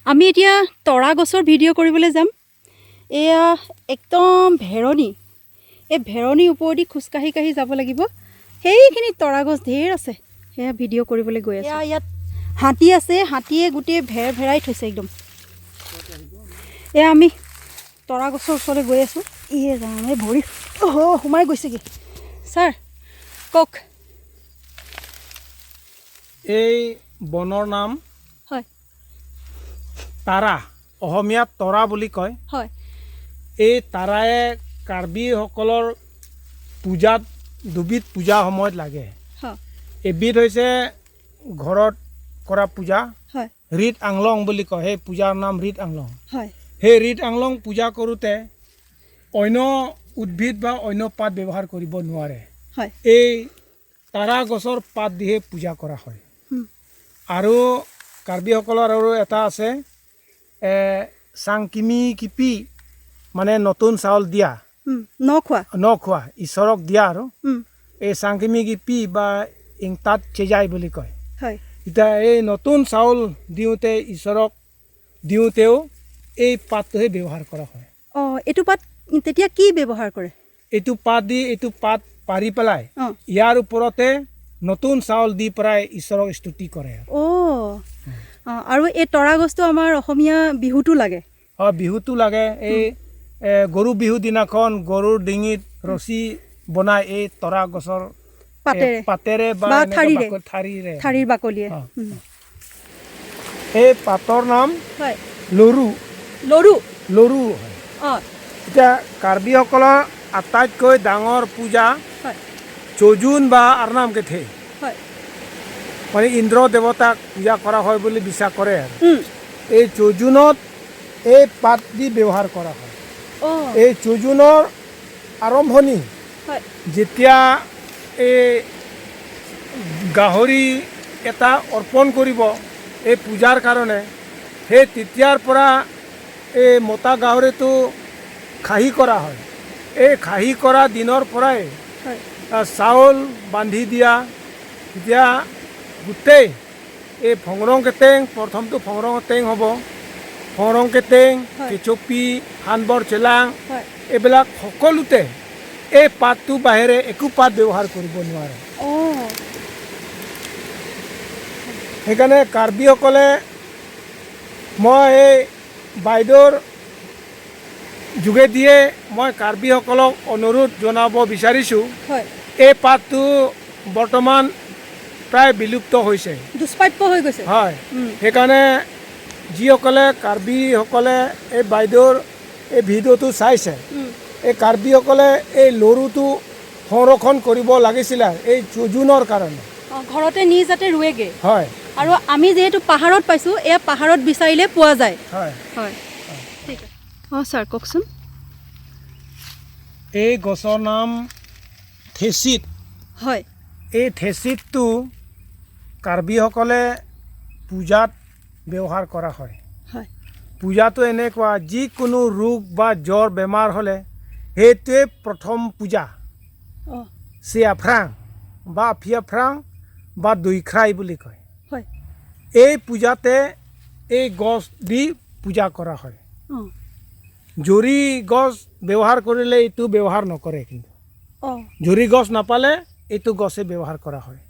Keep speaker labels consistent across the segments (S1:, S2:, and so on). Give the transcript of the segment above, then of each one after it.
S1: আমি এতিয়া তৰা গছৰ ভিডিঅ' কৰিবলৈ যাম। এয়া একদম ভেৰণী, এই ভেৰণীৰ ওপৰেদি খোজকাঢ়ি কাঢ়ি যাব লাগিব। সেইখিনি তৰা গছ ঢেৰ আছে, সেয়া ভিডিঅ' কৰিবলৈ গৈ আছোঁ। ইয়াত হাতী আছে, হাতীয়ে গোটেই ভেৰাই থৈছে একদম। এয়া আমি তৰা গছৰ ওচৰলৈ গৈ আছোঁ। ইয়ে যাম, এই ভৰি সোমাই গৈছেগৈ। ছাৰ কওক।
S2: এই বনৰ নাম
S1: হয়
S2: তাৰা, অসমীয়াত তৰা বুলি কয়।
S1: হয়,
S2: এই তাৰাই কাৰ্বিসকলৰ পূজাত দুবিধ পূজা সময়ত লাগে।
S1: হয়,
S2: এবিধ হৈছে ঘৰত কৰা পূজা,
S1: হয়,
S2: ৰিত আংলং বুলি কয়। সেই পূজাৰ নাম ৰিত আংলং।
S1: হয়,
S2: সেই ৰিত আংলং পূজা কৰোঁতে অন্য উদ্ভিদ বা অন্য পাত ব্যৱহাৰ কৰিব নোৱাৰে।
S1: হয়,
S2: এই তাৰা গছৰ পাত দিহে পূজা কৰা হয়। আৰু কাৰ্বিসকলৰ আৰু এটা আছে চাংকিমি কিপি, মানে নতুন চাউল দিয়া, নখোৱা ঈশ্বৰক দিয়া। আৰু এই চাংকিমি কিপি বা ইংতাত চেজাই বুলি কয়। এতিয়া এই নতুন চাউল দিওঁতে ঈশ্বৰক দিওঁতেও এই পাতটোহে ব্যৱহাৰ কৰা হয়।
S1: এইটো পাত তেতিয়া কি ব্যৱহাৰ কৰে?
S2: এইটো পাত পাৰি পেলাই ইয়াৰ ওপৰতে নতুন চাউল দি পেলাই ঈশ্বৰক স্তুতি কৰে।
S1: আৰু এই তৰা গছটো আমাৰ অসমীয়া বিহুতো লাগে।
S2: বিহুতো লাগে। এই গৰু বিহু দিনাখন গৰুৰ ডিঙিত ৰছী বনাই এই তৰা গছৰ পাতেৰে বা ঠাৰিৰ
S1: বাকলিয়ে।
S2: এই পাতৰ নাম লৰু। এতিয়া কাৰ্বিসকলৰ আটাইতকৈ ডাঙৰ পূজা চজুন বা আৰনাম কেথে, মানে ইন্দ্ৰ দেৱতাক পূজা কৰা হয় বুলি বিশ্বাস কৰে। এই চজুনত এই পাত দি ব্যৱহাৰ কৰা হয়। এই চজুনৰ আৰম্ভণি যেতিয়া এই গাহৰি এটা অৰ্পণ কৰিব এই পূজাৰ কাৰণে, সেই তেতিয়াৰ পৰা এই মতা গাহৰিটো খাহী কৰা হয়। এই খাহী কৰা দিনৰ পৰাই চাউল বান্ধি দিয়া, এতিয়া গোটেই এই ফংৰং কেটেং, প্ৰথমটো ফংৰং কেটেং হ'ব। ফংৰং কেটেং, কেচপি, হানবৰ চেলাং, এইবিলাক সকলোতে এই পাতটো বাহিৰে একো পাত ব্যৱহাৰ কৰিব নোৱাৰে। সেইকাৰণে কাৰ্বিসকলে, মই এই বাইদেউৰ যোগেদিয়ে মই কাৰ্বিসকলক অনুৰোধ জনাব বিচাৰিছোঁ, এই পাতটো বৰ্তমান প্ৰায় বিলুপ্ত হৈছে,
S1: দুষ্প্ৰাপ্য হৈ গৈছে।
S2: হয়, সেইকাৰণে যিসকলে কাৰ্বিসকলে এই বাইদেউৰ এই ভিডিঅ'টো চাইছে, এই কাৰ্বিসকলে এই লৰুটো সংৰক্ষণ কৰিব লাগিছিলে এই চজুনৰ কাৰণে।
S1: ঘৰতে নি যাতে ৰুৱেগৈ।
S2: হয়,
S1: আৰু আমি যিহেতু পাহাৰত পাইছোঁ, এয়া পাহাৰত বিচাৰিলে পোৱা যায়। হয়, হয়, ঠিক আছে। ছাৰ কওকচোন।
S2: এই গছৰ নাম থেচিত।
S1: হয়,
S2: এই থেচিতটো কাৰ্বিসকলে পূজাত ব্যৱহাৰ কৰা হয়। পূজাটো এনেকুৱা, যিকোনো ৰোগ বা জ্বৰ বেমাৰ হ'লে সেইটোৱে প্ৰথম পূজা। চিয়াফ্ৰাং বা ফিয়াফ্ৰাং বা দৈখ্ৰাই বুলি কয়। এই পূজাতে এই গছ দি পূজা কৰা হয়। জৰি গছ ব্যৱহাৰ কৰিলে এইটো ব্যৱহাৰ নকৰে, কিন্তু জৰি গছ নাপালে এইটো গছে ব্যৱহাৰ কৰা হয়।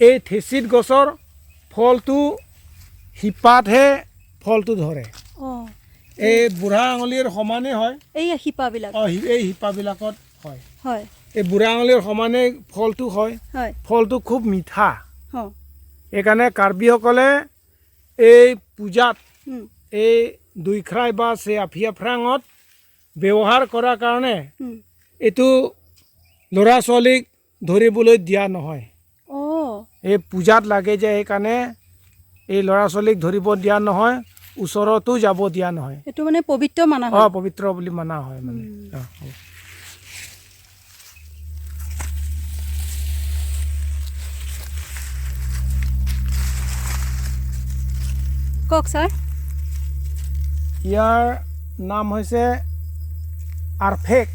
S2: এই থেচিত গছৰ ফলটো শিপাতহে ফলটো ধৰে। এই বুঢ়া আঙুলিৰ সমানে হয়। এই শিপাবিলাকত হয়। এই বুঢ়া আঙুলিৰ সমানে ফলটো হয়। ফলটো খুব মিঠা। সেইকাৰণে কাৰ্বিসকলে এই পূজাত এই দৈখ্ৰাই বা ফিয়াফ্ৰাঙত ব্যৱহাৰ কৰাৰ কাৰণে এইটো ল'ৰা ছোৱালীক ধৰিবলৈ দিয়া নহয়। এই পূজাত লাগে যে, সেইকাৰণে এই ল'ৰা ছোৱালীক ধৰিব দিয়া নহয়, ওচৰতো যাব দিয়া নহয়।
S1: এইটো মানে পবিত্ৰ মানা হয়।
S2: পবিত্ৰ বুলি মানা হয় মানে।
S1: কওক ছাৰ।
S2: ইয়াৰ নাম হৈছে আৰফেক।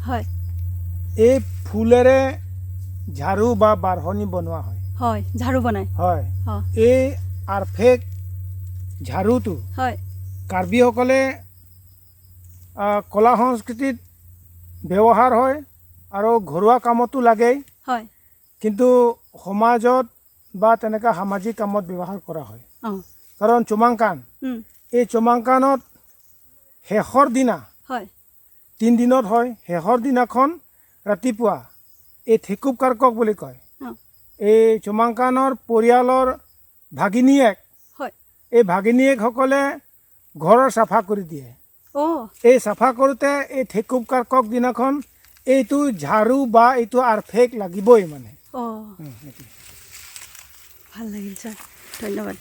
S1: হয়,
S2: এই ফুলেৰে ঝাৰু বা বাঢ়নি বনোৱা হয়।
S1: ঝাৰু বনাই।
S2: হয়, এই আৰফেক ঝাৰুটো
S1: হয়
S2: কাৰ্বিসকলে কলা সংস্কৃতিত ব্যৱহাৰ হয় আৰু ঘৰুৱা কামতো লাগেই
S1: হয়
S2: কিন্তু সমাজত বা তেনেকুৱা সামাজিক কামত ব্যৱহাৰ কৰা হয়
S1: অঁ
S2: কাৰণ চুমাংকান এই চুমাংকানত শেষৰ দিনা
S1: হয়
S2: 3 দিনত হয় শেষৰ দিনাখন ৰাতিপুৱা এই থেকুব কাৰকক বুলি কয়
S1: অঁ
S2: এই চুমাংকানৰ পৰিয়ালৰ ভাগিনীয়েক
S1: হয়
S2: এই ভাগিনীয়েকসকলে ঘৰৰ চাফা কৰি দিয়ে
S1: অঁ
S2: এই চাফা কৰোঁতে এই থেকুব কাৰকক দিনাখন এইটো ঝাৰু বা এইটো আৰফেক লাগিবই মানে
S1: অঁ ভাল লাগিল ছাৰ ধন্যবাদ